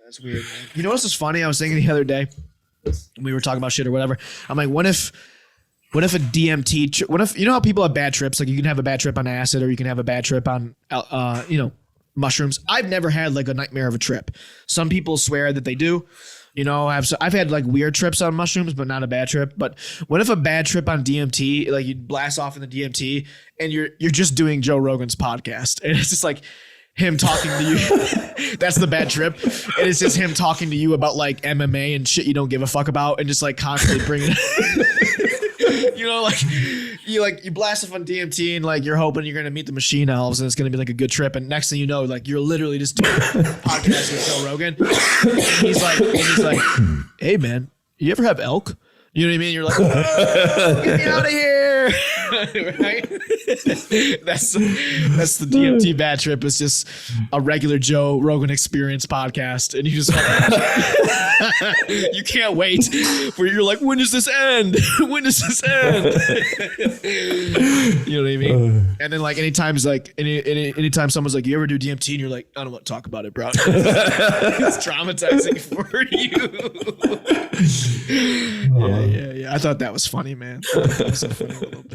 That's weird, man. You know what's just funny? I was thinking the other day, we were talking about shit or whatever. I'm like, what if a DMT, what if, you know how people have bad trips? Like you can have a bad trip on acid or you can have a bad trip on, mushrooms. I've never had like a nightmare of a trip. Some people swear that they do. You know, I've had like weird trips on mushrooms, but not a bad trip. But what if a bad trip on DMT, like you blast off in the DMT and you're just doing Joe Rogan's podcast and it's just like him talking to you. That's the bad trip. And it's just him talking to you about like MMA and shit you don't give a fuck about and just like constantly bringing you know, like you blast off on DMT and like you're hoping you're gonna meet the machine elves and it's gonna be like a good trip. And next thing you know, like you're literally just doing a podcast with Joe Rogan. And he's like, hey man, you ever have elk? You know what I mean? You're like, oh, get me out of here. Right? That's the DMT bad trip. It's just a regular Joe Rogan experience podcast. And you just you can't wait for you're like, when does this end? When does this end? You know what I mean? And then like anytime someone's like, you ever do DMT? And you're like, I don't want to talk about it, bro. It's traumatizing for you. Yeah. I thought that was funny, man. That was so funny a little bit.